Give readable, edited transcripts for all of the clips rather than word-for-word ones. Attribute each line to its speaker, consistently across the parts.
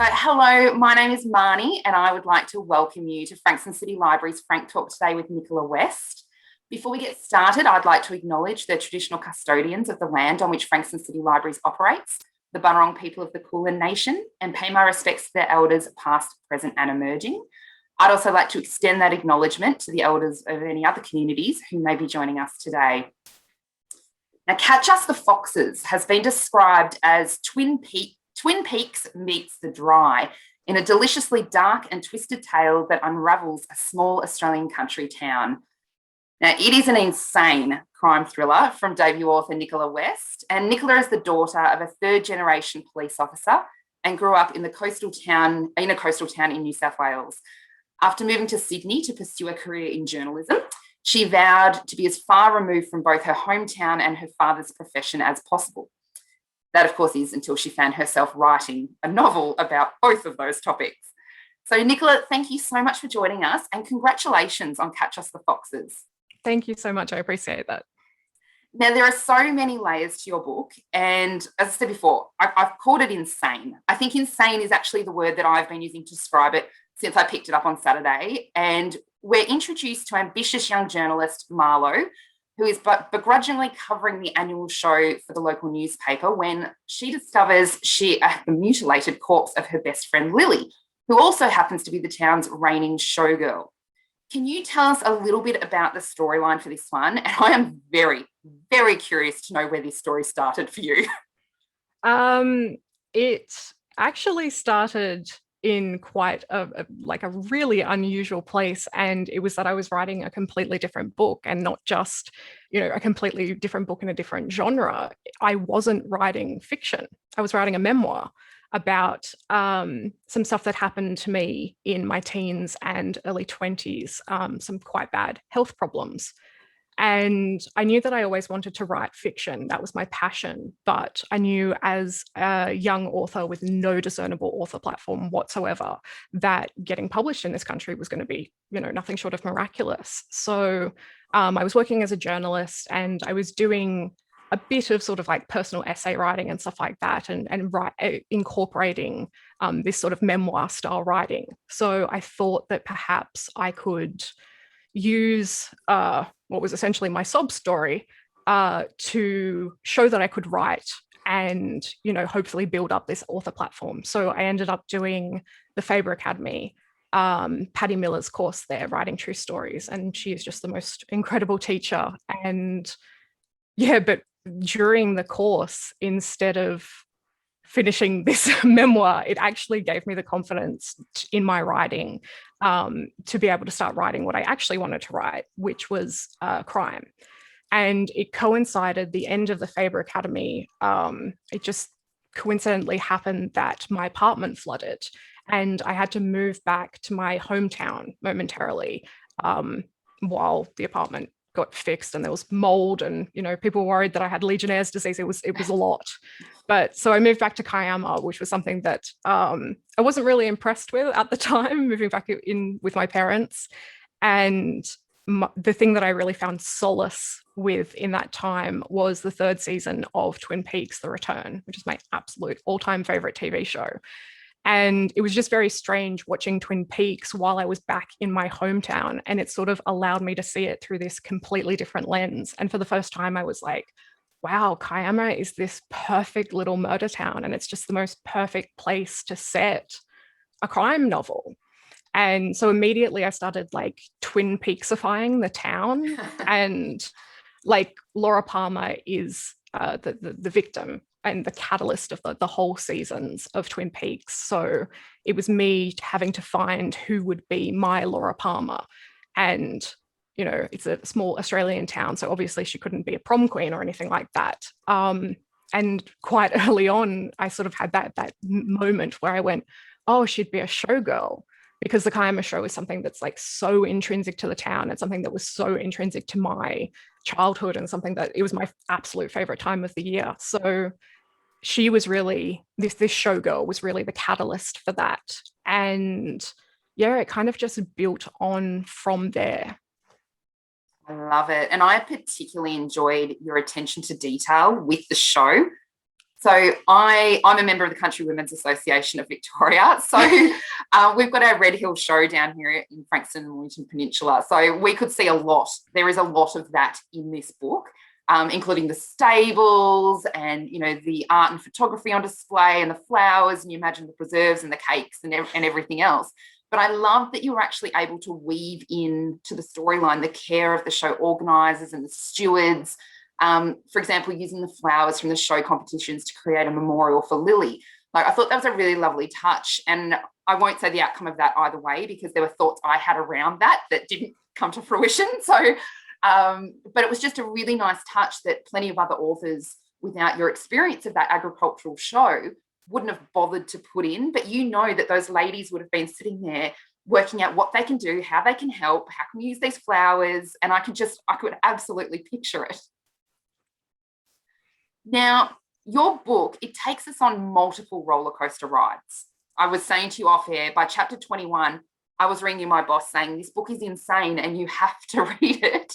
Speaker 1: Hello, my name is Marnie, and I would like to welcome you to Frankston City Library's FrankTALK today with Nicola West. Before we get started, I'd like to acknowledge the traditional custodians of the land on which Frankston City Libraries operates, the Bunurong people of the Kulin Nation, and pay my respects to their elders past, present and emerging. I'd also like to extend that acknowledgement to the elders of any other communities who may be joining us today. Now, Catch Us the Foxes has been described as Twin Peaks meets The Dry in a deliciously dark and twisted tale that unravels a small Australian country town. Now, it is an insane crime thriller from debut author Nicola West, and Nicola is the daughter of a third-generation police officer and grew up in a coastal town in New South Wales. After moving to Sydney to pursue a career in journalism, she vowed to be as far removed from both her hometown and her father's profession as possible. That, of course, is until she found herself writing a novel about both of those topics. So, Nicola, thank you so much for joining us, and congratulations on Catch Us the Foxes.
Speaker 2: Thank you so much. I appreciate that.
Speaker 1: Now, there are so many layers to your book, and as I said before, I've called it insane. I think insane is actually the word that I've been using to describe it since I picked it up on Saturday. And we're introduced to ambitious young journalist Marlo, who is begrudgingly covering the annual show for the local newspaper when she discovers the mutilated corpse of her best friend Lily, who also happens to be the town's reigning showgirl. Can you tell us a little bit about the storyline for this one? And I am very, very curious to know where this story started for you.
Speaker 2: It actually started in quite a really unusual place, and it was that I was writing a completely different book, and not just a completely different book in a different genre. I wasn't writing fiction. I was writing a memoir about some stuff that happened to me in my teens and early 20s, some quite bad health problems. And I knew that I always wanted to write fiction. That was my passion. But I knew as a young author with no discernible author platform whatsoever that getting published in this country was going to be, nothing short of miraculous. So I was working as a journalist, and I was doing a bit of sort of like personal essay writing and stuff like that, and incorporating this sort of memoir style writing. So I thought that perhaps I could use what was essentially my sob story to show that I could write and, hopefully build up this author platform. So I ended up doing the Faber Academy, Patty Miller's course there, Writing True Stories. And she is just the most incredible teacher. And yeah, but during the course, instead of finishing this memoir, it actually gave me the confidence in my writing to be able to start writing what I actually wanted to write, which was crime. And it coincided the end of the Faber Academy. It just coincidentally happened that my apartment flooded, and I had to move back to my hometown momentarily while the apartment got fixed, and there was mold, and people were worried that I had Legionnaire's disease. It was a lot. But so I moved back to Kiama, which was something that I wasn't really impressed with at the time, moving back in with my parents. And the thing that I really found solace with in that time was the third season of Twin Peaks: The Return, which is my absolute all-time favorite TV show. And it was just very strange watching Twin Peaks while I was back in my hometown, and it sort of allowed me to see it through this completely different lens. And for the first time, I was like, wow, Kiama is this perfect little murder town, and it's just the most perfect place to set a crime novel. And so immediately I started like Twin Peaksifying the town, and like Laura Palmer is the victim and the catalyst of the whole seasons of Twin Peaks. So it was me having to find who would be my Laura Palmer. And, it's a small Australian town, so obviously she couldn't be a prom queen or anything like that. And quite early on, I sort of had that moment where I went, oh, she'd be a showgirl, because the Kiama show is something that's like so intrinsic to the town. It's something that was so intrinsic to my childhood, and something that it was my absolute favorite time of the year. So she was really, this showgirl was really the catalyst for that. And yeah, it kind of just built on from there.
Speaker 1: I love it. And I particularly enjoyed your attention to detail with the show. So I'm a member of the Country Women's Association of Victoria. So we've got our Red Hill show down here in Frankston and Wellington Peninsula. So we could see a lot. There is a lot of that in this book, including the stables and, you know, the art and photography on display and the flowers, and you imagine the preserves and the cakes and everything else. But I love that you were actually able to weave into the storyline the care of the show organisers and the stewards. For example, using the flowers from the show competitions to create a memorial for Lily. Like, I thought that was a really lovely touch. And I won't say the outcome of that either way, because there were thoughts I had around that didn't come to fruition. So, but it was just a really nice touch that plenty of other authors, without your experience of that agricultural show, wouldn't have bothered to put in. But you know that those ladies would have been sitting there working out what they can do, how they can help, how can we use these flowers. And I could absolutely picture it. Now, your book, it takes us on multiple roller coaster rides. I was saying to you off air, by chapter 21, I was ringing my boss saying, this book is insane and you have to read it.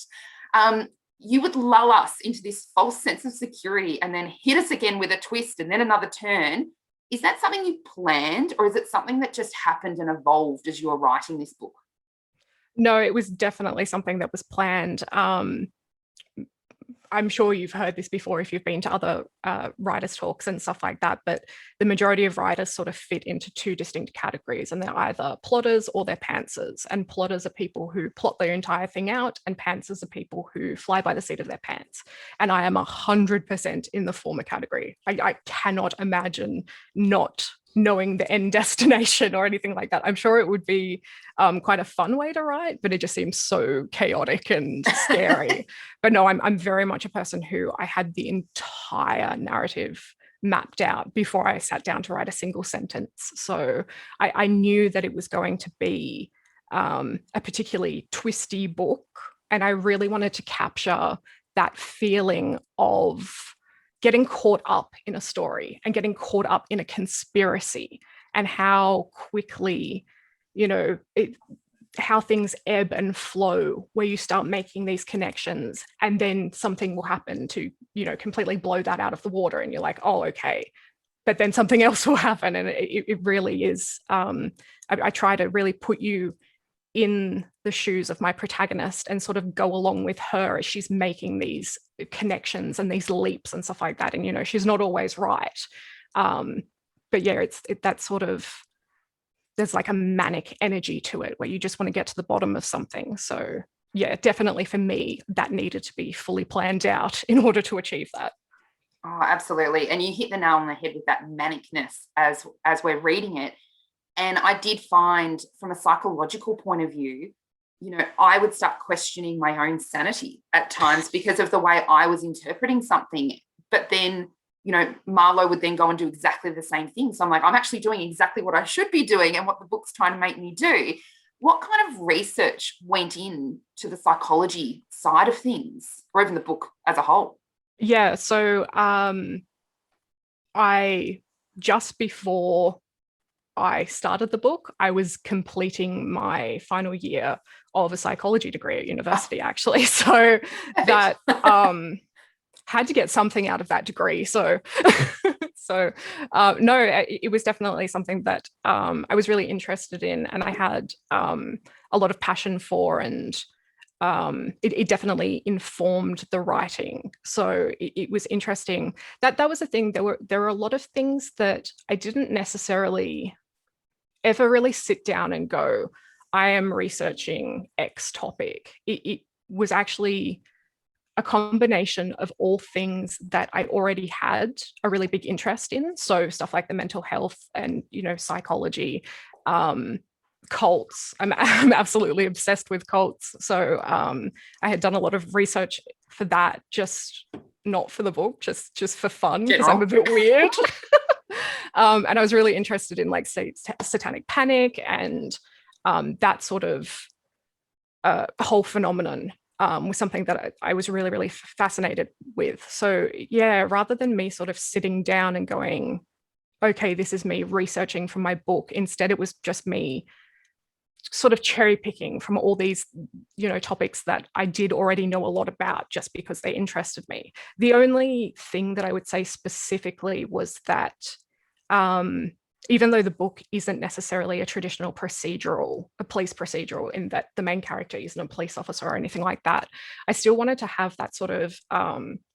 Speaker 1: You would lull us into this false sense of security and then hit us again with a twist and then another turn. Is that something you planned, or is it something that just happened and evolved as you were writing this book?
Speaker 2: No, it was definitely something that was planned. I'm sure you've heard this before if you've been to other writers' talks and stuff like that, but the majority of writers sort of fit into two distinct categories, and they're either plotters or they're pantsers. And plotters are people who plot their entire thing out, and pantsers are people who fly by the seat of their pants. And I am 100% in the former category. I cannot imagine not knowing the end destination or anything like that. I'm sure it would be quite a fun way to write, but it just seems so chaotic and scary. But no, I'm very much a person who I had the entire narrative mapped out before I sat down to write a single sentence. So I knew that it was going to be a particularly twisty book, and I really wanted to capture that feeling of getting caught up in a story and getting caught up in a conspiracy, and how quickly, you know, how things ebb and flow, where you start making these connections and then something will happen to, you know, completely blow that out of the water, and you're like, oh, okay. But then something else will happen. And it really is, I try to really put you in the shoes of my protagonist and sort of go along with her as she's making these connections and these leaps and stuff like that. And, you know, she's not always right. But yeah, that sort of, there's like a manic energy to it where you just want to get to the bottom of something. So yeah, definitely for me, that needed to be fully planned out in order to achieve that.
Speaker 1: Oh, absolutely. And you hit the nail on the head with that manicness as we're reading it. And I did find, from a psychological point of view, you know, I would start questioning my own sanity at times because of the way I was interpreting something. But then, you know, Marlo would then go and do exactly the same thing. So I'm like, I'm actually doing exactly what I should be doing and what the book's trying to make me do. What kind of research went into the psychology side of things, or even the book as a whole?
Speaker 2: Yeah, so I just before I started the book, I was completing my final year of a psychology degree at university, actually. So that had to get something out of that degree. So, no, it was definitely something that I was really interested in, and I had a lot of passion for, and it definitely informed the writing. So it was interesting. That was the thing. There were a lot of things that I didn't necessarily ever really sit down and go, I am researching X topic. It was actually a combination of all things that I already had a really big interest in. So stuff like the mental health and, you know, psychology, cults. I'm absolutely obsessed with cults. So I had done a lot of research for that, just not for the book, just for fun, because I'm a bit weird. And I was really interested in like satanic panic and that sort of whole phenomenon was something that I was really, really fascinated with. So yeah, rather than me sort of sitting down and going, okay, this is me researching for my book, instead it was just me sort of cherry picking from all these, topics that I did already know a lot about just because they interested me. The only thing that I would say specifically was that even though the book isn't necessarily a traditional a police procedural in that the main character isn't a police officer or anything like that, I still wanted to have that sort of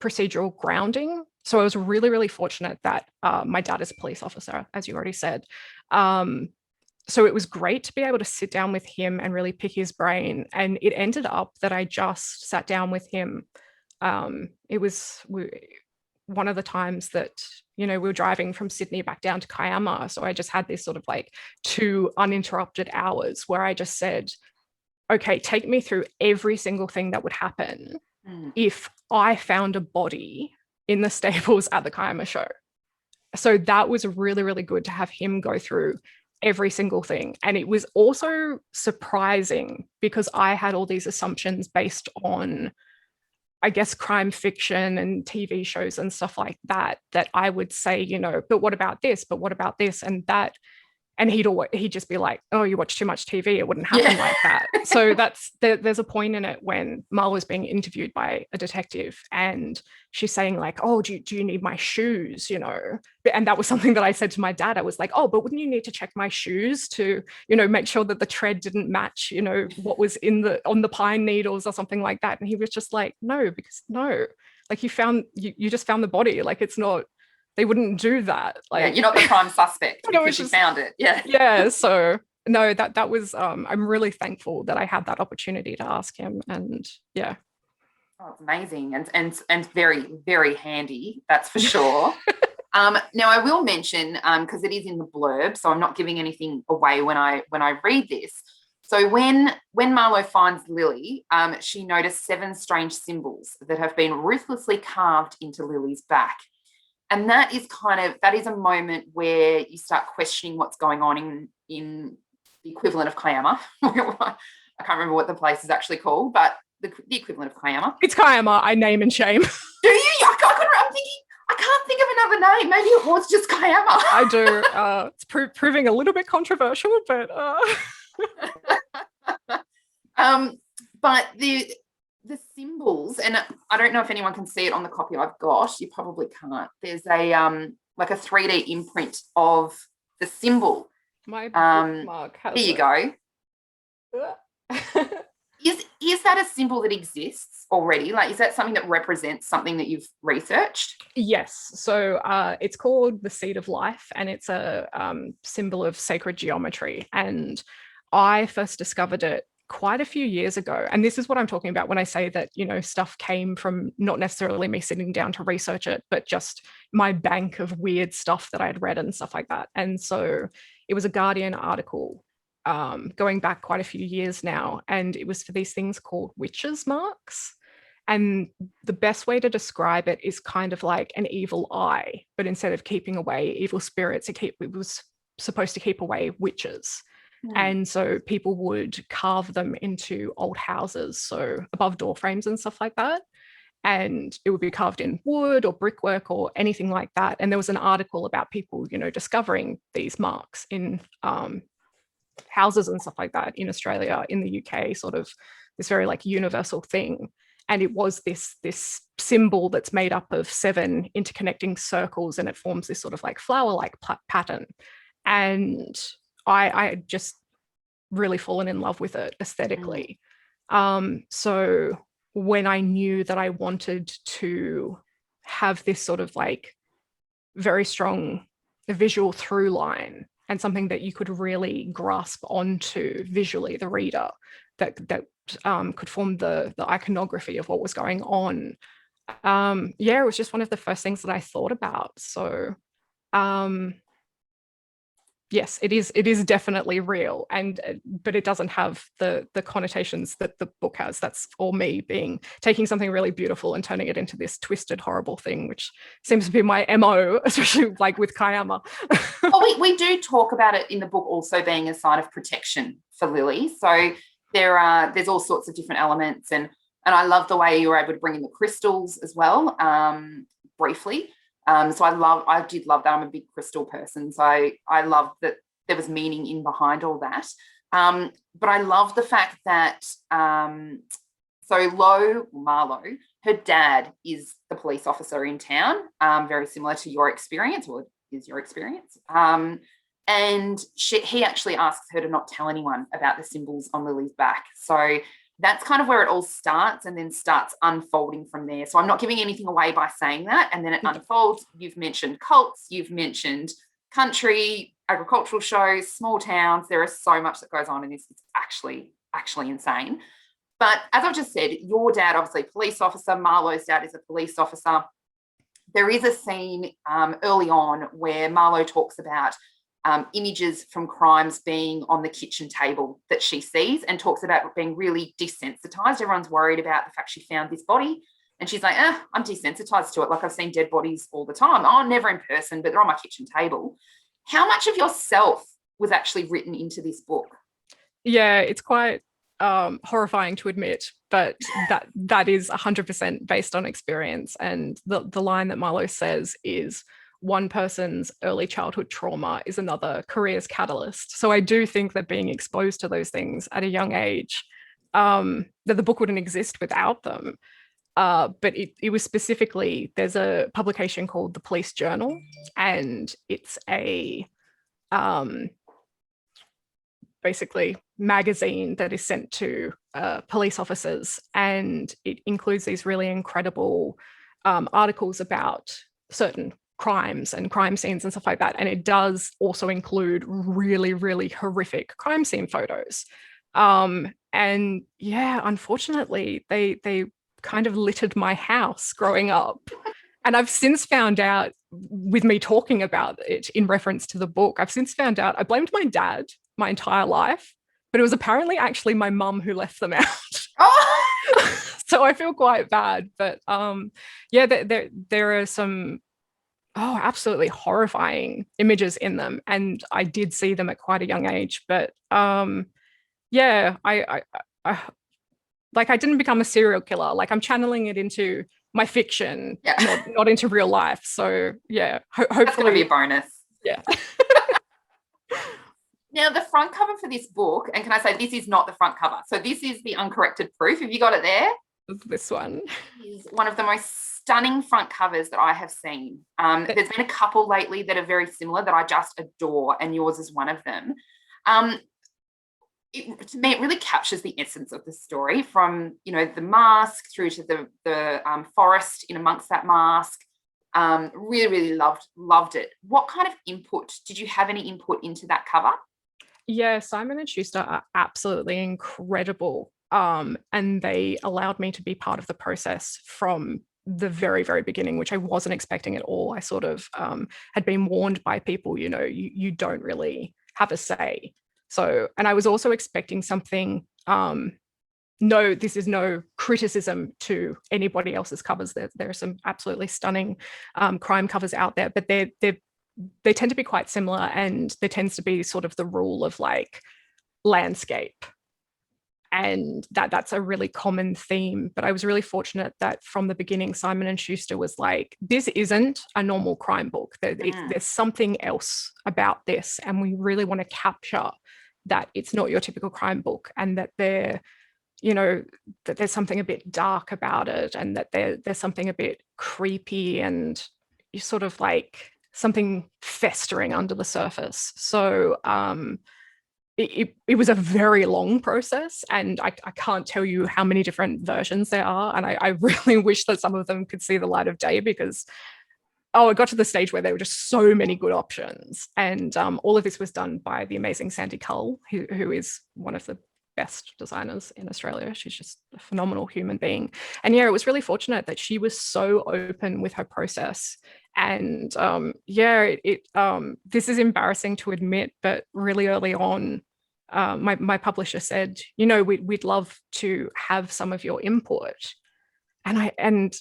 Speaker 2: procedural grounding. So I was really, really fortunate that my dad is a police officer, as you already said. So it was great to be able to sit down with him and really pick his brain. And it ended up that I just sat down with him. It was one of the times that, we were driving from Sydney back down to Kiama. So I just had this sort of like 2 uninterrupted hours where I just said, okay, take me through every single thing that would happen if I found a body in the stables at the Kiama show. So that was really, really good to have him go through every single thing. And it was also surprising because I had all these assumptions based on, I guess, crime fiction and TV shows and stuff like that, that I would say, but what about this? But what about this? And that, and he'd just be like, oh, you watch too much TV. It wouldn't happen like that. So there's a point in it when Mal was being interviewed by a detective and she's saying like, oh, do you need my shoes? And that was something that I said to my dad. I was like, oh, but wouldn't you need to check my shoes to, make sure that the tread didn't match, what was on the pine needles or something like that. And he was just like, no, like you just found the body. Like it's not, they wouldn't do that. Like,
Speaker 1: you're not the prime suspect because you found it.
Speaker 2: Yeah. So no, that was I'm really thankful that I had that opportunity to ask him. And yeah.
Speaker 1: Oh, it's amazing and very, very handy, that's for sure. Now I will mention, because it is in the blurb, so I'm not giving anything away when I read this. So when Marlo finds Lily, she noticed 7 strange symbols that have been ruthlessly carved into Lily's back. And that is a moment where you start questioning what's going on in the equivalent of Kiama. I can't remember what the place is actually called, but the equivalent of Kiama.
Speaker 2: It's Kiama, I name and shame.
Speaker 1: Do you? I'm thinking, I can't think of another name. Maybe it was just Kiama.
Speaker 2: I do. It's proving a little bit controversial, but...
Speaker 1: But the symbols, and I don't know if anyone can see it on the copy I've got. You probably can't. There's a like a 3D imprint of the symbol.
Speaker 2: My bookmark has
Speaker 1: There you go. Is that a symbol that exists already? Like, is that something that represents something that you've researched?
Speaker 2: Yes. So it's called the Seed of Life, and it's a symbol of sacred geometry. And I first discovered it quite a few years ago. And this is what I'm talking about when I say that, stuff came from not necessarily me sitting down to research it, but just my bank of weird stuff that I had read and stuff like that. And so it was a Guardian article going back quite a few years now. And it was for these things called witches' marks. And the best way to describe it is kind of like an evil eye, but instead of keeping away evil spirits, it was supposed to keep away witches. And so people would carve them into old houses, so above door frames and stuff like that. And it would be carved in wood or brickwork or anything like that. And there was an article about people, discovering these marks in houses and stuff like that in Australia, in the UK, sort of this very like universal thing. And it was this symbol that's made up of 7 interconnecting circles, and it forms this sort of like flower-like pattern. And I had just really fallen in love with it aesthetically. So when I knew that I wanted to have this sort of like very strong visual through line and something that you could really grasp onto visually, the reader, that could form the iconography of what was going on. It was just one of the first things that I thought about. So yes, it is definitely real, but it doesn't have the connotations that the book has. That's all me taking something really beautiful and turning it into this twisted, horrible thing, which seems to be my MO, especially like with Kiama.
Speaker 1: Well, we do talk about it in the book also being a sign of protection for Lily. So there's all sorts of different elements, and I love the way you were able to bring in the crystals as well, briefly. So I did love that. I'm a big crystal person. So I loved that there was meaning in behind all that. But I love the fact that so Marlo, her dad is the police officer in town, very similar to your experience, or is your experience. And he actually asks her to not tell anyone about the symbols on Lily's back. So that's kind of where it all starts, and then starts unfolding from there. So I'm not giving anything away by saying that. And then it unfolds. You've mentioned cults, you've mentioned country, agricultural shows, small towns. There is so much that goes on in this. It's actually insane. But as I've just said, your dad, obviously police officer, Marlo's dad is a police officer. There is a scene early on where Marlo talks about images from crimes being on the kitchen table that she sees, and talks about being really desensitized. Everyone's worried about the fact she found this body, and she's like, I'm desensitized to it. Like, I've seen dead bodies all the time. Oh, never in person, but they're on my kitchen table. How much of yourself was actually written into this book?
Speaker 2: Yeah, it's quite horrifying to admit, but that is 100% based on experience. And the line that Marlo says is, one person's early childhood trauma is another career's catalyst. So I do think that being exposed to those things at a young age, that the book wouldn't exist without them. But it was specifically, there's a publication called The Police Journal, and it's a basically magazine that is sent to police officers, and it includes these really incredible articles about certain crimes and crime scenes and stuff like that. And it does also include really, really horrific crime scene photos. And yeah, unfortunately, they kind of littered my house growing up. And I've since found out, with me talking about it in reference to the book, I've since found out I blamed my dad my entire life, but it was apparently actually my mum who left them out. Oh! So I feel quite bad. But yeah, there are some absolutely horrifying images in them, and I did see them at quite a young age. But yeah, I like, I didn't become a serial killer. Like, I'm channeling it into my fiction, not into real life. So yeah, hopefully
Speaker 1: that's going to be a bonus.
Speaker 2: Yeah.
Speaker 1: Now, the front cover for this book, and can I say this is not the front cover? So this is the Uncorrected Proof. Have you got it there?
Speaker 2: This one
Speaker 1: is one of the most stunning front covers that I have seen. There's been a couple lately that are very similar that I just adore, and yours is one of them. To me, it really captures the essence of the story, from, you know, the mask through to the forest in amongst that mask. Really loved it. What kind of input did you have? Any input into that cover?
Speaker 2: Yeah, Simon and Schuster are absolutely incredible. And they allowed me to be part of the process from the very, very beginning, which I wasn't expecting at all. I sort of had been warned by people, you know, you don't really have a say. So, and I was also expecting something, no, this is no criticism to anybody else's covers. There are some absolutely stunning crime covers out there, but they tend to be quite similar, and there tends to be sort of the rule of like landscape. And that's a really common theme. But I was really fortunate that from the beginning, Simon and Schuster was like, this isn't a normal crime book. There's something else about this. And we really want to capture that it's not your typical crime book, and that you know, that there's something a bit dark about it, and that there's something a bit creepy, and you sort of like something festering under the surface. So it was a very long process, and I can't tell you how many different versions there are. And I really wish that some of them could see the light of day, because it got to the stage where there were just so many good options. And all of this was done by the amazing Sandy Cull, who is one of the best designers in Australia. She's just a phenomenal human being. And yeah, it was really fortunate that she was so open with her process. And this is embarrassing to admit, but really early on, my publisher said, you know, we'd love to have some of your input. And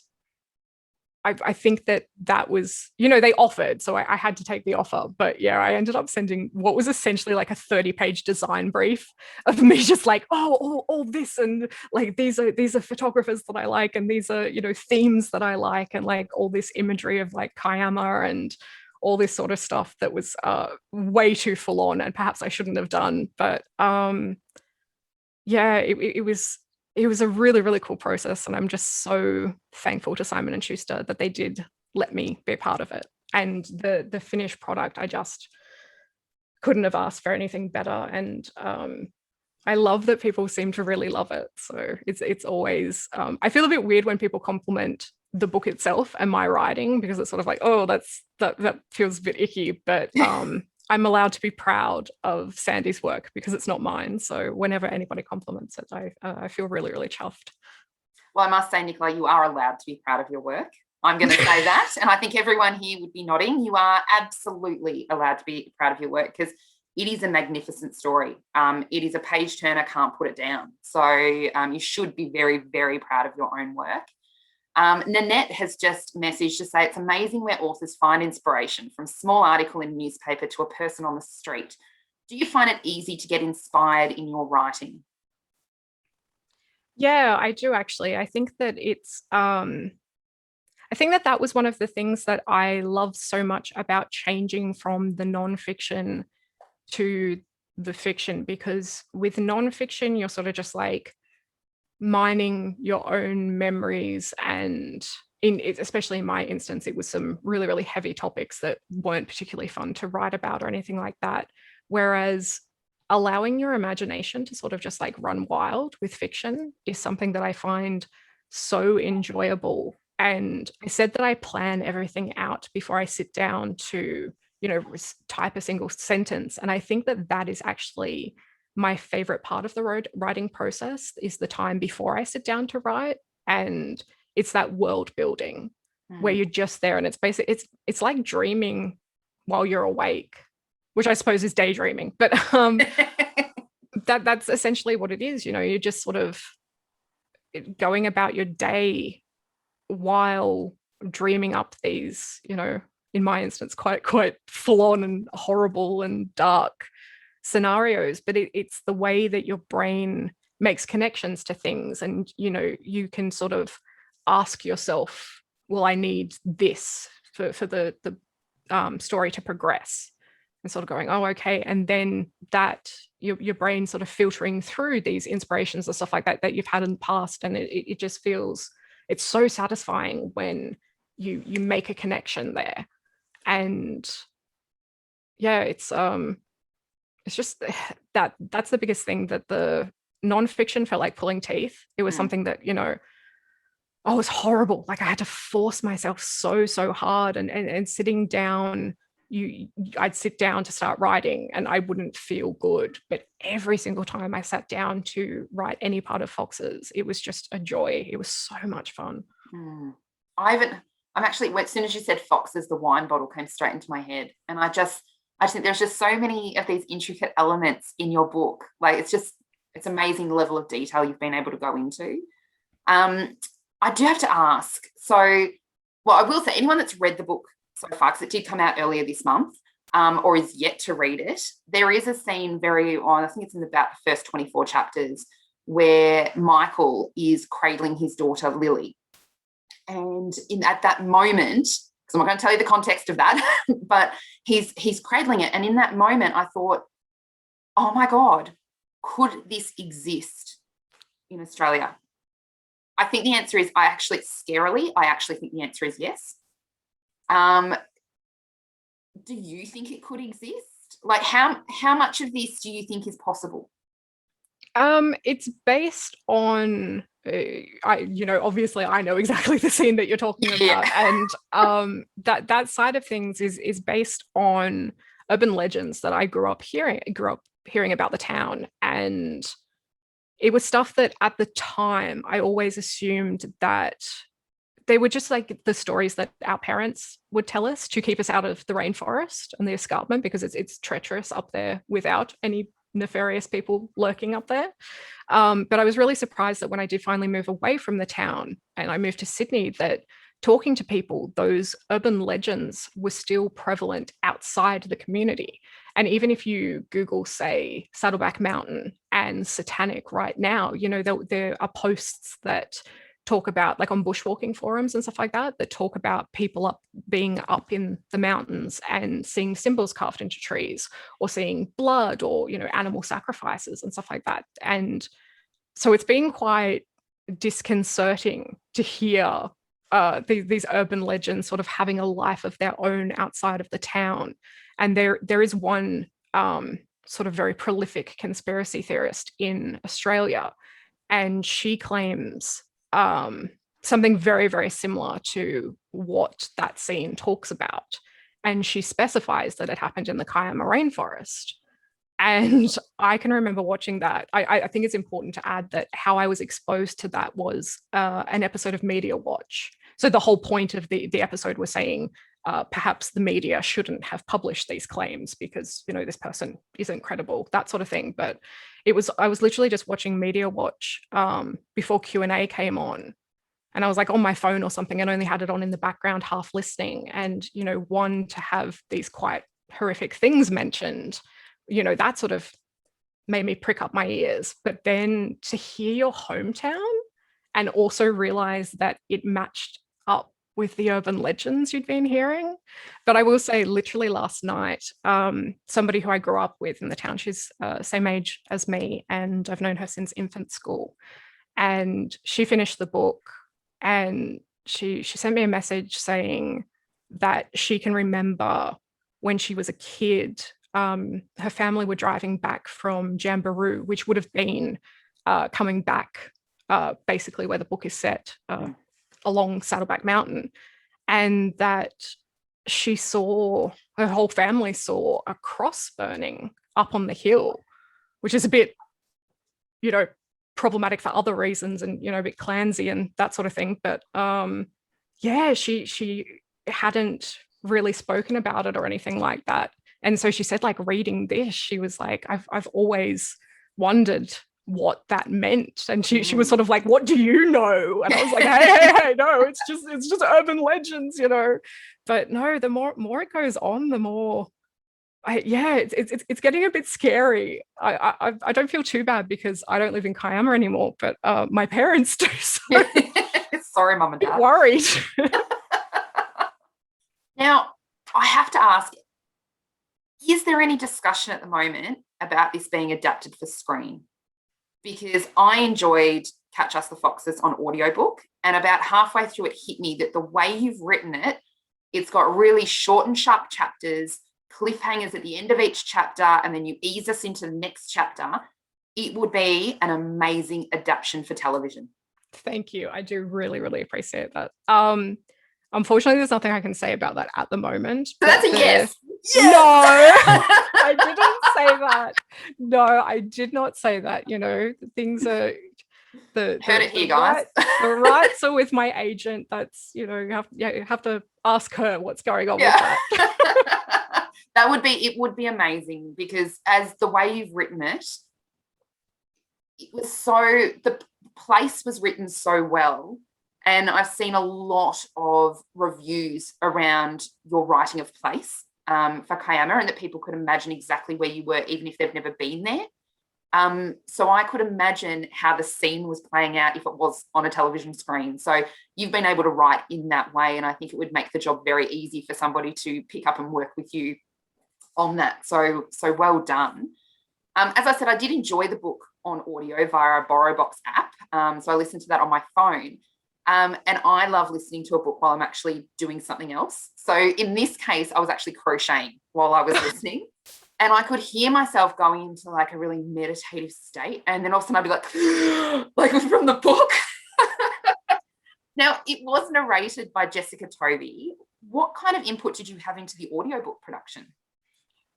Speaker 2: I think that was, you know, they offered, so I had to take the offer. But yeah, I ended up sending what was essentially like a 30-page design brief of me just like, all this, and like these are photographers that I like, and these are, you know, themes that I like, and like all this imagery of like Kayama and all this sort of stuff that was way too full on, and perhaps I shouldn't have done. But yeah, it was a really, really cool process, and I'm just so thankful to Simon and Schuster that they did let me be a part of it. And the finished product, I just couldn't have asked for anything better. And I love that people seem to really love it. So it's always I feel a bit weird when people compliment the book itself and my writing, because it's sort of like, oh, that feels a bit icky. But I'm allowed to be proud of Sandy's work because it's not mine. So whenever anybody compliments it, I feel really, really chuffed.
Speaker 1: Well, I must say, Nicola, you are allowed to be proud of your work. I'm going to say that. And I think everyone here would be nodding. You are absolutely allowed to be proud of your work, because it is a magnificent story. It is a page turner, can't put it down. So you should be very, very proud of your own work. Nanette has just messaged to say it's amazing where authors find inspiration, from small article in newspaper to a person on the street. Do you find it easy to get inspired in your writing?
Speaker 2: Yeah, I do actually. I think that that was one of the things that I love so much about changing from the nonfiction to the fiction, because with nonfiction, you're sort of just like mining your own memories, and especially in my instance, it was some really, really heavy topics that weren't particularly fun to write about or anything like that. Whereas allowing your imagination to sort of just like run wild with fiction is something that I find so enjoyable. And I said that I plan everything out before I sit down to, type a single sentence. And I think that that is actually my favorite part of the writing process, is the time before I sit down to write. And it's that world building where you're just there, and it's basically, it's like dreaming while you're awake, which I suppose is daydreaming, but that's essentially what it is. You're just sort of going about your day while dreaming up these, in my instance, quite full on and horrible and dark scenarios. But it's the way that your brain makes connections to things, and you can sort of ask yourself, well, I need this for the story to progress, and sort of going, oh, okay. And then that your brain sort of filtering through these inspirations and stuff like that you've had in the past. And it just feels, it's so satisfying when you make a connection there. And yeah, it's just that's the biggest thing, that the nonfiction felt like pulling teeth. It was something that, oh, it was horrible. Like I had to force myself so hard, and sitting down, I'd sit down to start writing and I wouldn't feel good. But every single time I sat down to write any part of Foxes, it was just a joy. It was so much fun.
Speaker 1: I'm actually, as soon as you said Foxes, the wine bottle came straight into my head. And I just think there's just so many of these intricate elements in your book. Like it's amazing the level of detail you've been able to go into. I do have to ask. So, well, I will say, anyone that's read the book so far, because it did come out earlier this month, or is yet to read it, there is a scene I think it's in about the first 24 chapters, where Michael is cradling his daughter, Lily. And at that moment, because I'm not going to tell you the context of that, but he's cradling it. And in that moment, I thought, oh my God, could this exist in Australia? I think the answer is, I actually think the answer is yes. Do you think it could exist? Like how much of this do you think is possible?
Speaker 2: It's based on obviously I know exactly the scene that you're talking about. And that side of things is based on urban legends that I grew up hearing about the town. And it was stuff that at the time I always assumed that they were just like the stories that our parents would tell us to keep us out of the rainforest and the escarpment, because it's treacherous up there without any nefarious people lurking up there. But I was really surprised that when I did finally move away from the town and I moved to Sydney, that talking to people, those urban legends were still prevalent outside the community. And even if you Google, say, Saddleback Mountain and Satanic right now, there are posts that talk about, like on bushwalking forums and stuff like that, that talk about people being up in the mountains and seeing symbols carved into trees, or seeing blood, or, you know, animal sacrifices and stuff like that. And so it's been quite disconcerting to hear these urban legends sort of having a life of their own outside of the town. And there is one sort of very prolific conspiracy theorist in Australia, and she claims something very, very similar to what that scene talks about. And she specifies that it happened in the Kiama rainforest. And I can remember watching that. I think it's important to add that how I was exposed to that was an episode of Media Watch. So the whole point of the episode was saying perhaps the media shouldn't have published these claims because, you know, this person isn't credible, that sort of thing. But I was literally just watching Media Watch before Q&A came on. And I was like on my phone or something and only had it on in the background, half listening. And, you know, one, to have these quite horrific things mentioned, you know, that sort of made me prick up my ears. But then to hear your hometown and also realize that it matched up with the urban legends you'd been hearing. But I will say, literally last night, somebody who I grew up with in the town, she's same age as me, and I've known her since infant school. And she finished the book, and she sent me a message saying that she can remember when she was a kid, her family were driving back from Jamboree, which would have been coming back basically where the book is set, along Saddleback Mountain, and that her whole family saw a cross burning up on the hill, which is a bit, you know, problematic for other reasons, and, you know, a bit clansy and that sort of thing. But yeah, she hadn't really spoken about it or anything like that. And so she said, like, reading this, she was like, I've always wondered what that meant. And she was sort of like, what do you know? And I was like, hey, no, it's just urban legends, you know. But no, the more it goes on, the more it's getting a bit scary. I don't feel too bad because I don't live in Kiama anymore, but my parents do. So
Speaker 1: sorry, Mum and Dad.
Speaker 2: Worried.
Speaker 1: Now, I have to ask, is there any discussion at the moment about this being adapted for screen? Because I enjoyed Catch Us the Foxes on audiobook, and about halfway through it hit me that the way you've written it, it's got really short and sharp chapters, cliffhangers at the end of each chapter, and then you ease us into the next chapter. It would be an amazing adaptation for television.
Speaker 2: Thank you. I do really, really appreciate that. Unfortunately, there's nothing I can say about that at the moment.
Speaker 1: So that's a yes.
Speaker 2: Yes. No, I didn't say that. No, I did not say that. You know, things are heard
Speaker 1: it here, guys.
Speaker 2: The rights are with my agent. That's, you know, you have to ask her what's going on with that.
Speaker 1: It would be amazing, because as the way you've written it, the place was written so well. And I've seen a lot of reviews around your writing of place for Kiama, and that people could imagine exactly where you were, even if they've never been there. So I could imagine how the scene was playing out if it was on a television screen. So you've been able to write in that way, and I think it would make the job very easy for somebody to pick up and work with you on that. So well done. As I said, I did enjoy the book on audio via a BorrowBox app. So I listened to that on my phone. And I love listening to a book while I'm actually doing something else. So in this case, I was actually crocheting while I was listening, and I could hear myself going into like a really meditative state. And then all of a sudden I'd be like from the book. Now, it was narrated by Jessica Tovey. What kind of input did you have into the audiobook production?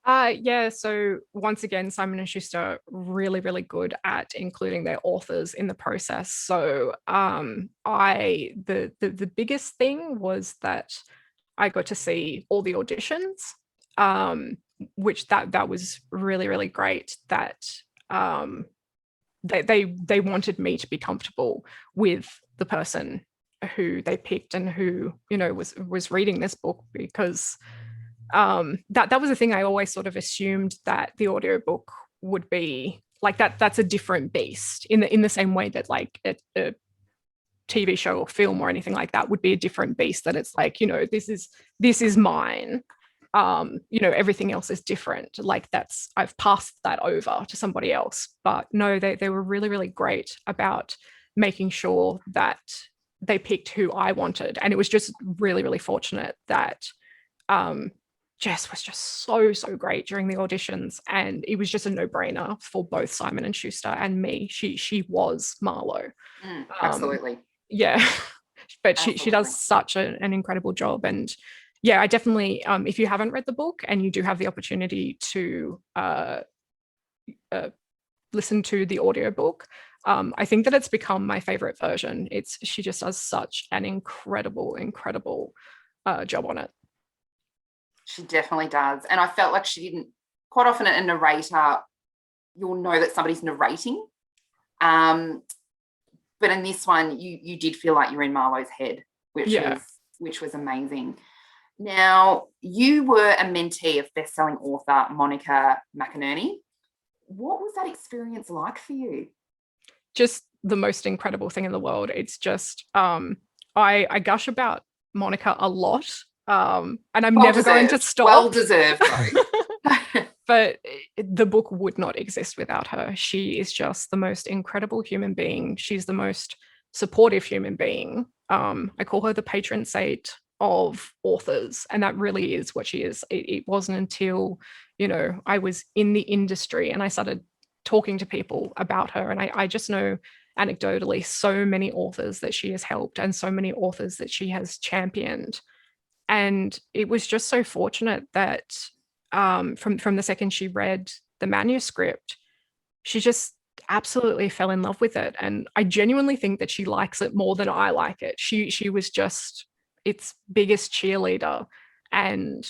Speaker 2: Yeah, so once again, Simon & Schuster really, really good at including their authors in the process. So the biggest thing was that I got to see all the auditions, which that was really, really great. That they wanted me to be comfortable with the person who they picked and who, you know, was reading this book, because that was the thing. I always sort of assumed that the audiobook would be like that. That's a different beast in the same way that like a TV show or film or anything like that would be a different beast, that it's like, this is mine. Everything else is different. Like I've passed that over to somebody else. But no, they were really, really great about making sure that they picked who I wanted. And it was just really, really fortunate that Jess was just so, so great during the auditions. And it was just a no-brainer for both Simon and Schuster and me. She was Marlo.
Speaker 1: Absolutely.
Speaker 2: Yeah. But she does such an incredible job. And yeah, I definitely, if you haven't read the book and you do have the opportunity to listen to the audiobook, I think that it's become my favorite version. She just does such an incredible job on it.
Speaker 1: She definitely does. And I felt like she didn't, quite often a narrator, you'll know that somebody's narrating. But in this one, you did feel like you were in Marlowe's head, which was amazing. Now, you were a mentee of best-selling author Monica McInerney. What was that experience like for you?
Speaker 2: Just the most incredible thing in the world. It's just, I gush about Monica a lot, and I'm never going to stop.
Speaker 1: Well deserved.
Speaker 2: But the book would not exist without her. She is just the most incredible human being. She's the most supportive human being. I call her the patron saint of authors, and that really is what she is. It wasn't until, I was in the industry and I started talking to people about her, and I just know anecdotally so many authors that she has helped and so many authors that she has championed. And it was just so fortunate that from the second she read the manuscript, she just absolutely fell in love with it. And I genuinely think that she likes it more than I like it. She was just its biggest cheerleader. And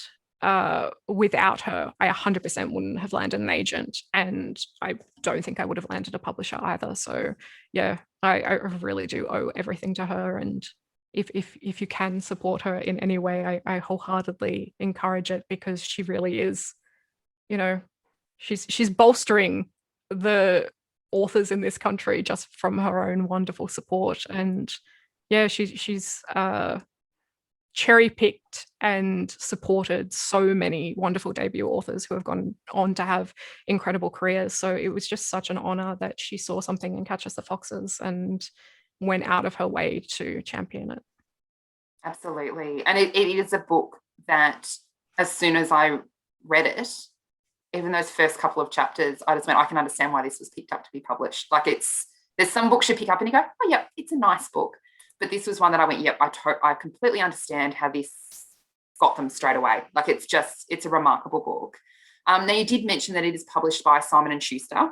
Speaker 2: without her, I 100% wouldn't have landed an agent. And I don't think I would have landed a publisher either. So yeah, I really do owe everything to her. And if you can support her in any way, I wholeheartedly encourage it, because she really is, she's bolstering the authors in this country just from her own wonderful support. And yeah, she's cherry-picked and supported so many wonderful debut authors who have gone on to have incredible careers. So it was just such an honor that she saw something in Catch Us the Foxes and went out of her way to champion it.
Speaker 1: Absolutely. And it is a book that, as soon as I read it, even those first couple of chapters, I just went, I can understand why this was picked up to be published. Like, there's some books you pick up and you go, oh yeah, it's a nice book. But this was one that I went, yep, I completely understand how this got them straight away. Like, it's a remarkable book. Now, you did mention that it is published by Simon & Schuster,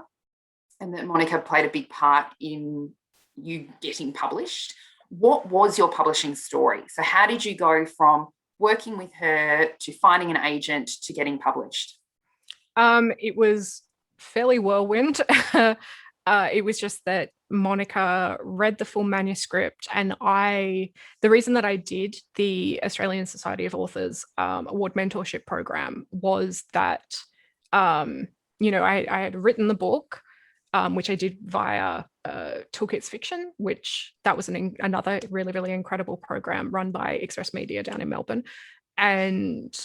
Speaker 1: and that Monica played a big part in you getting published. What was your publishing story? So how did you go from working with her to finding an agent to getting published?
Speaker 2: It was fairly whirlwind. It was just that Monica read the full manuscript, and the reason that I did the Australian Society of Authors award mentorship program was that, I had written the book, which I did via Toolkits Fiction, which that was another really, really incredible program run by Express Media down in Melbourne. And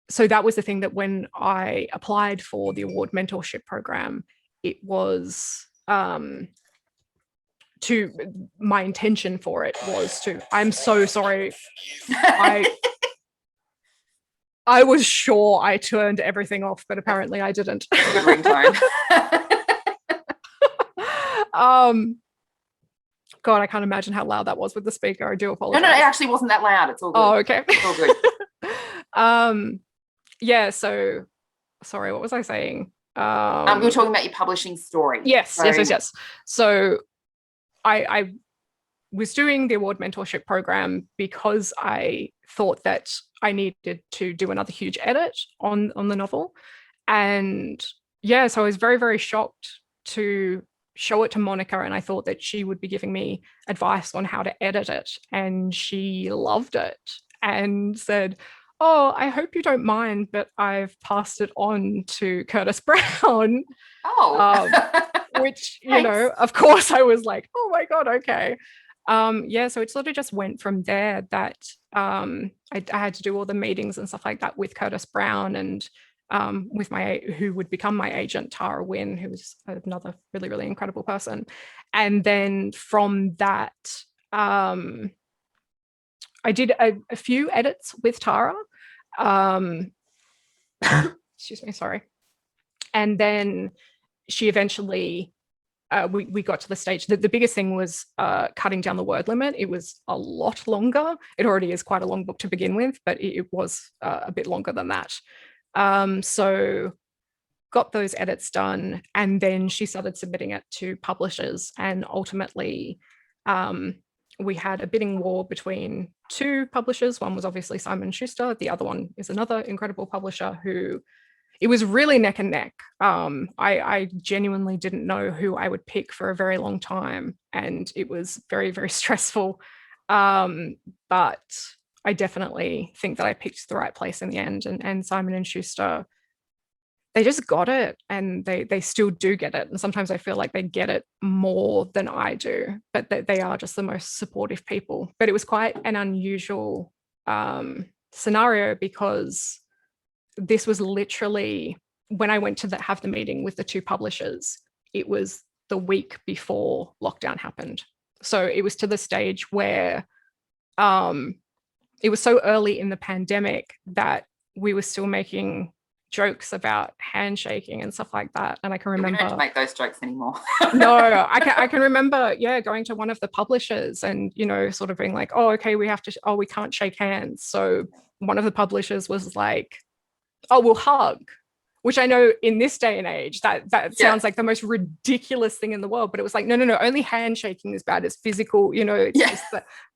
Speaker 2: so that was the thing, that when I applied for the award mentorship program, it was my intention for it was to, I'm so sorry. I was sure I turned everything off, but apparently I didn't.
Speaker 1: Good ringtone.
Speaker 2: God, I can't imagine how loud that was with the speaker. I do apologize.
Speaker 1: No, it actually wasn't that loud. It's all good.
Speaker 2: Oh, okay.
Speaker 1: It's all good.
Speaker 2: Yeah, so sorry, what was I saying?
Speaker 1: You were talking about your publishing story.
Speaker 2: Yes. So I was doing the award mentorship program because I thought that I needed to do another huge edit on the novel. And yeah, so I was very, very shocked to show it to Monica, and I thought that she would be giving me advice on how to edit it. And she loved it and said, oh, I hope you don't mind, but I've passed it on to Curtis Brown.
Speaker 1: Oh.
Speaker 2: Which, of course I was like, oh my God, okay. Yeah, so it sort of just went from there that I had to do all the meetings and stuff like that with Curtis Brown and with who would become my agent, Tara Wynn, who was another really, really incredible person. And then from that, I did a few edits with Tara. Excuse me, sorry. And then she eventually we got to the stage that the biggest thing was cutting down the word limit. It was a lot longer. It already is quite a long book to begin with, but it was a bit longer than that. So got those edits done, and then she started submitting it to publishers, and ultimately we had a bidding war between two publishers. One was obviously Simon & Schuster. The other one is another incredible publisher who it was really neck and neck. I genuinely didn't know who I would pick for a very long time, and it was very, very stressful. But I definitely think that I picked the right place in the end, and Simon & Schuster, they just got it, and they still do get it. And sometimes I feel like they get it more than I do, but they are just the most supportive people. But it was quite an unusual scenario, because this was literally when I went to have the meeting with the two publishers, it was the week before lockdown happened. So it was to the stage where it was so early in the pandemic that we were still making jokes about handshaking and stuff like that. And I can remember,
Speaker 1: we don't make those jokes anymore.
Speaker 2: No, I can remember, going to one of the publishers and, sort of being like, oh, okay, we can't shake hands. So one of the publishers was like, oh, we'll hug, which I know in this day and age, that sounds like the most ridiculous thing in the world. But it was like, no, only handshaking is bad. It's physical, it's just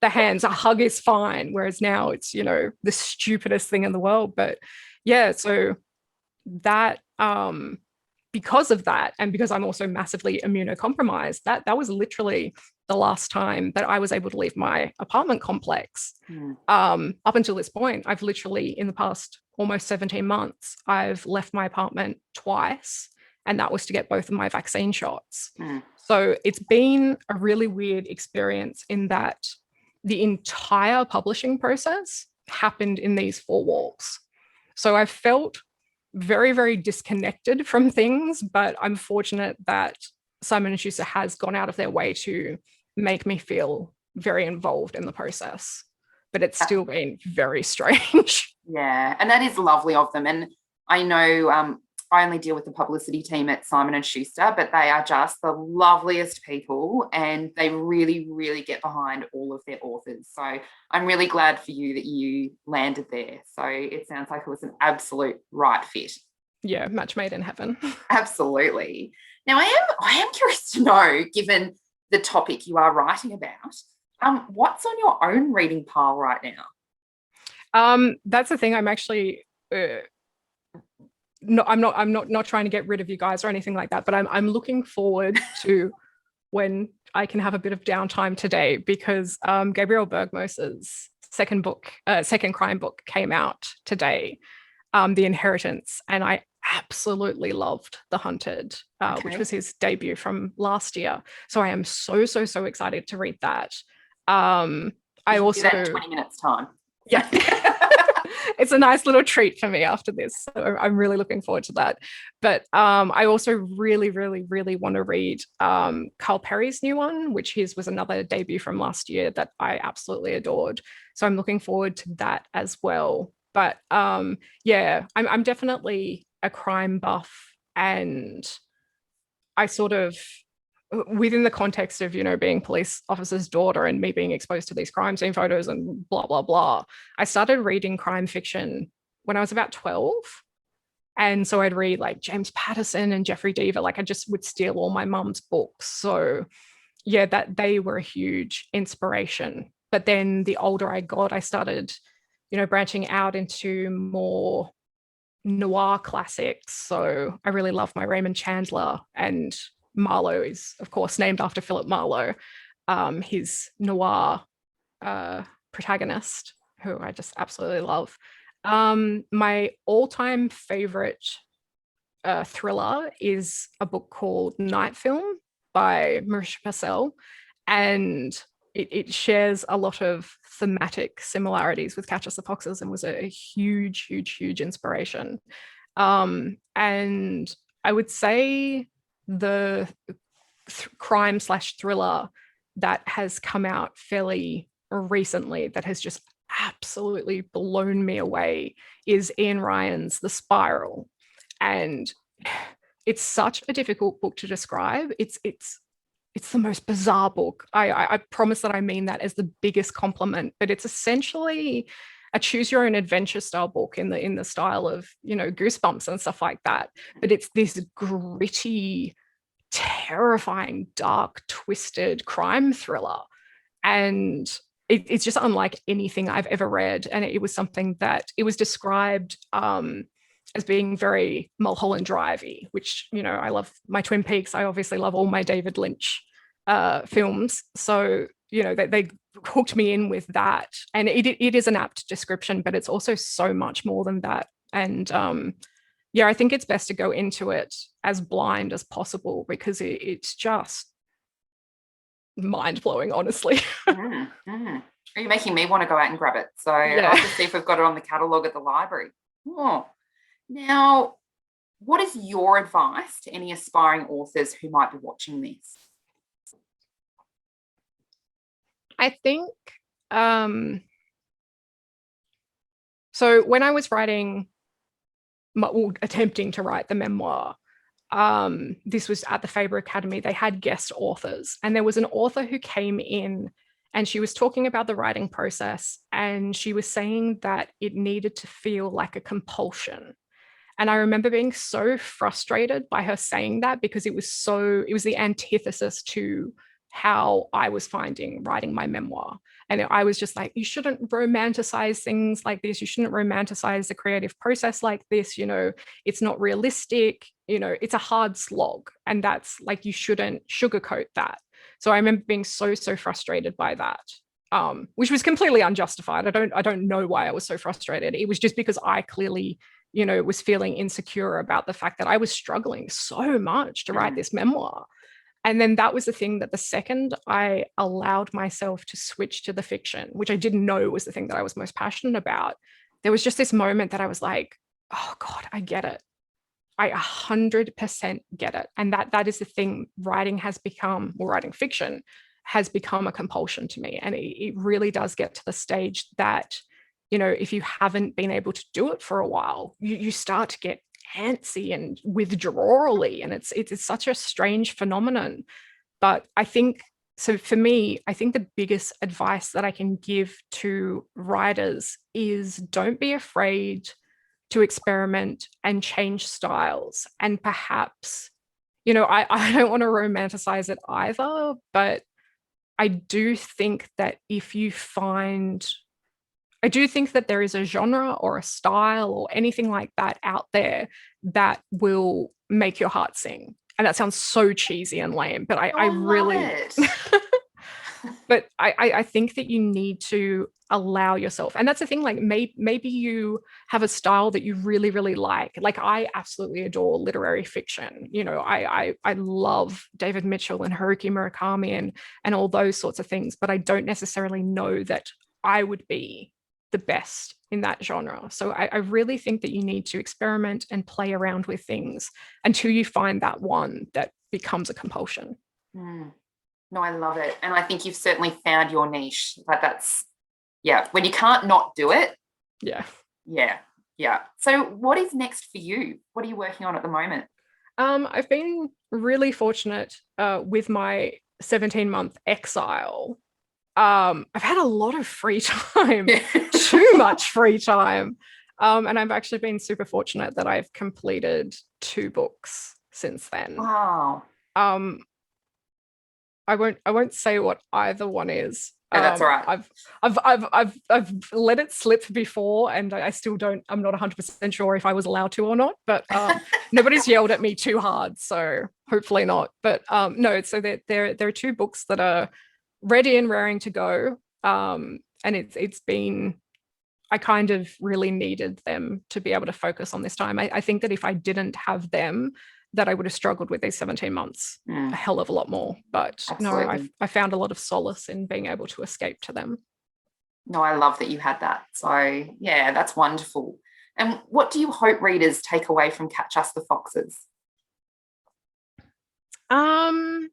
Speaker 2: the hands. A hug is fine. Whereas now it's, the stupidest thing in the world. But yeah, so that, because of that, and because I'm also massively immunocompromised, that was literally the last time that I was able to leave my apartment complex. Up until this point, I've literally, in the past almost 17 months, I've left my apartment twice, and that was to get both of my vaccine shots. So it's been a really weird experience in that the entire publishing process happened in these four walls. So I felt very, very disconnected from things, but I'm fortunate that Simon & Schuster has gone out of their way to make me feel very involved in the process. But it's still been very strange.
Speaker 1: Yeah, and that is lovely of them. And I know I only deal with the publicity team at Simon & Schuster, but they are just the loveliest people, and they really, really get behind all of their authors. So I'm really glad for you that you landed there. So it sounds like it was an absolute right fit.
Speaker 2: Yeah, match made in heaven.
Speaker 1: Absolutely. Now, I am curious to know, given the topic you are writing about, what's on your own reading pile right now?
Speaker 2: That's the thing. I'm actually no, I'm not trying to get rid of you guys or anything like that, but I'm looking forward to when I can have a bit of downtime today, because Gabriel Bergmos's second crime book came out today, The Inheritance, and I absolutely loved The Hunted, which was his debut from last year. So I am so excited to read that. I also
Speaker 1: do that in 20 minutes time.
Speaker 2: Yeah. It's a nice little treat for me after this. So I'm really looking forward to that. But I also really want to read Carl Perry's new one, which was another debut from last year that I absolutely adored. So I'm looking forward to that as well. But yeah, I'm definitely a crime buff, and I sort of, within the context of, being police officer's daughter and me being exposed to these crime scene photos and blah, blah, blah, I started reading crime fiction when I was about 12. And so I'd read like James Patterson and Jeffrey Deaver. Like I just would steal all my mum's books. So yeah, that they were a huge inspiration. But then the older I got, I started, branching out into more noir classics. So I really love my Raymond Chandler, and Marlowe is, of course, named after Philip Marlowe, his noir protagonist, who I just absolutely love. My all-time favorite thriller is a book called Night Film by Marisha Purcell. And it shares a lot of thematic similarities with Catch Us the Foxes and was a huge, huge, huge inspiration. And I would say the crime/thriller that has come out fairly recently that has just absolutely blown me away is Ian Ryan's The Spiral. And it's such a difficult book to describe. It's the most bizarre book. I promise that I mean that as the biggest compliment, but it's essentially a choose your own adventure style book in the style of, you know, Goosebumps and stuff like that. But it's this gritty, terrifying, dark, twisted crime thriller. And it's just unlike anything I've ever read. And it was something that it was described as being very Mulholland Drive-y, which, you know, I love my Twin Peaks. I obviously love all my David Lynch films. So, you know, they hooked me in with that. And it is an apt description, but it's also so much more than that. And yeah, I think it's best to go into it as blind as possible because it's just mind-blowing, honestly.
Speaker 1: Are you making me want to go out and grab it? So yeah. I'll just see if we've got it on the catalogue at the library. Oh. Now, what is your advice to any aspiring authors who might be watching this?
Speaker 2: I think so when I was writing, attempting to write the memoir, this was at the Faber Academy, they had guest authors, and there was an author who came in and she was talking about the writing process, and she was saying that it needed to feel like a compulsion. And I remember being so frustrated by her saying that because it was the antithesis to how I was finding writing my memoir. And I was just like, you shouldn't romanticize things like this. You shouldn't romanticize the creative process like this. You know, it's not realistic. You know, it's a hard slog. And that's like, you shouldn't sugarcoat that. So I remember being so frustrated by that, which was completely unjustified. I don't know why I was so frustrated. It was just because I clearly, you know, was feeling insecure about the fact that I was struggling so much to write this memoir. And then that was the thing that the second I allowed myself to switch to the fiction, which I didn't know was the thing that I was most passionate about, there was just this moment that I was like, oh God, I get it. I 100% get it. And that is the thing. Writing fiction has become a compulsion to me. And it really does get to the stage that, you know, if you haven't been able to do it for a while, you start to get antsy and withdrawally, and it's such a strange phenomenon. But I think, so for me, I think the biggest advice that I can give to writers is don't be afraid to experiment and change styles. And perhaps, you know, I don't want to romanticize it either, but I do think that I do think that there is a genre or a style or anything like that out there that will make your heart sing. And that sounds so cheesy and lame, but I really, but I think that you need to allow yourself. And that's the thing, like maybe you have a style that you really, really like. Like I absolutely adore literary fiction. You know, I love David Mitchell and Haruki Murakami and all those sorts of things, but I don't necessarily know that I would be the best in that genre. So I really think that you need to experiment and play around with things until you find that one that becomes a compulsion.
Speaker 1: No, I love it. And I think you've certainly found your niche. Like that's, yeah, when you can't not do it. Yeah. So what is next for you? What are you working on at the moment?
Speaker 2: I've been really fortunate with my 17-month exile. I've had a lot of free time, too much free time. And I've actually been super fortunate that I've completed 2 books since then.
Speaker 1: Wow.
Speaker 2: I won't say what either one is.
Speaker 1: No, that's all right.
Speaker 2: I've let it slip before, and I still don't. I'm not 100% sure if I was allowed to or not. But nobody's yelled at me too hard, so hopefully not. But no. So there are 2 books that are ready and raring to go, and it's been. I kind of really needed them to be able to focus on this time. I think that if I didn't have them, that I would have struggled with these 17 months a hell of a lot more. But
Speaker 1: Absolutely.
Speaker 2: no, I found a lot of solace in being able to escape to them.
Speaker 1: No, I love that you had that. So, yeah, that's wonderful. And what do you hope readers take away from Catch Us the Foxes? Other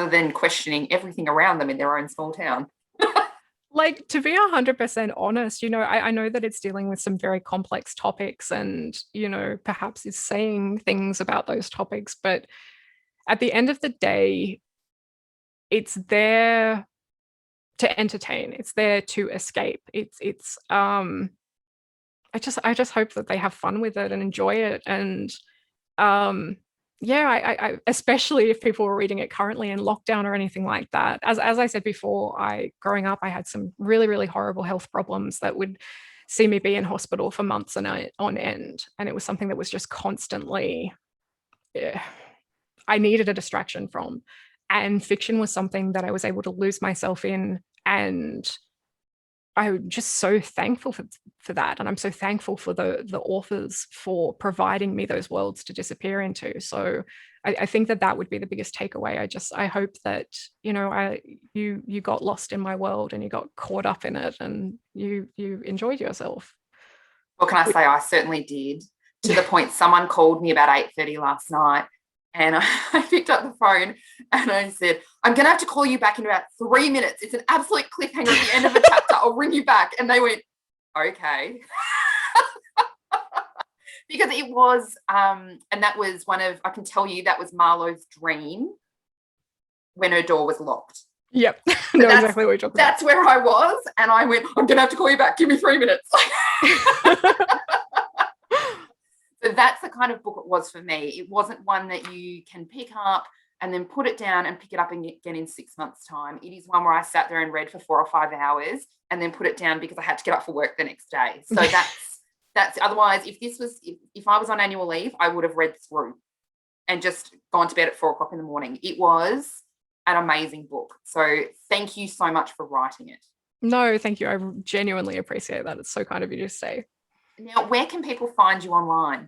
Speaker 1: than questioning everything around them in their own small town.
Speaker 2: Like, to be 100% honest, I know that it's dealing with some very complex topics and, perhaps is saying things about those topics, but at the end of the day, it's there to entertain. It's there to escape. I just hope that they have fun with it and enjoy it. And yeah, I especially if people were reading it currently in lockdown or anything like that. As I said before, growing up, I had some really, really horrible health problems that would see me be in hospital for months on end. And it was something that was just constantly, I needed a distraction from. And fiction was something that I was able to lose myself in. And I'm just so thankful for that. And I'm so thankful for the authors for providing me those worlds to disappear into. So I think that would be the biggest takeaway. I hope that, you got lost in my world and you got caught up in it and you enjoyed yourself.
Speaker 1: What can I say? I certainly did, to the point someone called me about 8:30 last night. And I picked up the phone and I said, I'm going to have to call you back in about 3 minutes. It's an absolute cliffhanger at the end of a chapter. I'll ring you back. And they went, okay. Because it was, and that was I can tell you that was Marlowe's dream when her door was locked.
Speaker 2: Yep. No, exactly what you're talking about.
Speaker 1: That's where I was. And I went, I'm going to have to call you back. Give me 3 minutes. So that's the kind of book it was for me. It wasn't one that you can pick up and then put it down and pick it up again in 6 months' time. It is one where I sat there and read for 4 or 5 hours and then put it down because I had to get up for work the next day. So that's otherwise, if I was on annual leave, I would have read through and just gone to bed at 4 o'clock in the morning. It was an amazing book. So thank you so much for writing it.
Speaker 2: No, thank you. I genuinely appreciate that. It's so kind of you to say.
Speaker 1: Now, where can people find you online?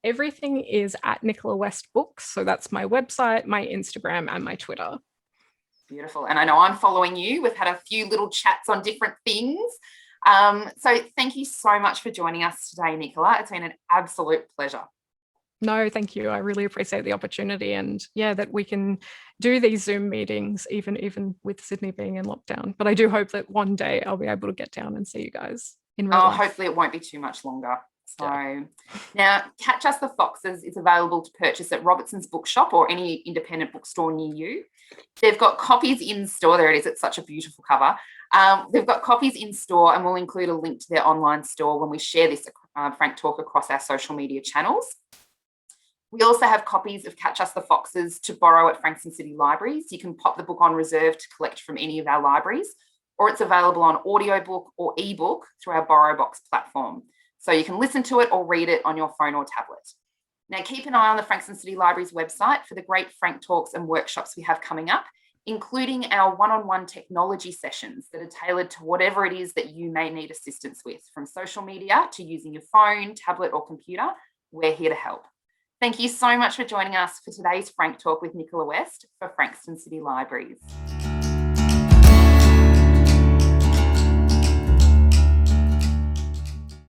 Speaker 2: Everything is at Nicola West Books. So that's my website, my Instagram, and my Twitter.
Speaker 1: Beautiful. And I know I'm following you. We've had a few little chats on different things. So thank you so much for joining us today, Nicola. It's been an absolute pleasure.
Speaker 2: No, thank you. I really appreciate the opportunity and that we can do these Zoom meetings, even with Sydney being in lockdown. But I do hope that one day I'll be able to get down and see you guys in real life.
Speaker 1: Hopefully it won't be too much longer. So Now, Catch Us the Foxes is available to purchase at Robertson's Bookshop or any independent bookstore near you. They've got copies in store. There it is. It's such a beautiful cover. They've got copies in store and we'll include a link to their online store when we share this FrankTALK across our social media channels. We also have copies of Catch Us the Foxes to borrow at Frankston City Libraries. You can pop the book on reserve to collect from any of our libraries, or it's available on audiobook or ebook through our Borrow Box platform. So you can listen to it or read it on your phone or tablet. Now, keep an eye on the Frankston City Library's website for the great Frank Talks and workshops we have coming up, including our one-on-one technology sessions that are tailored to whatever it is that you may need assistance with, from social media to using your phone, tablet, or computer. We're here to help. Thank you so much for joining us for today's Frank Talk with Nicola West for Frankston City Libraries.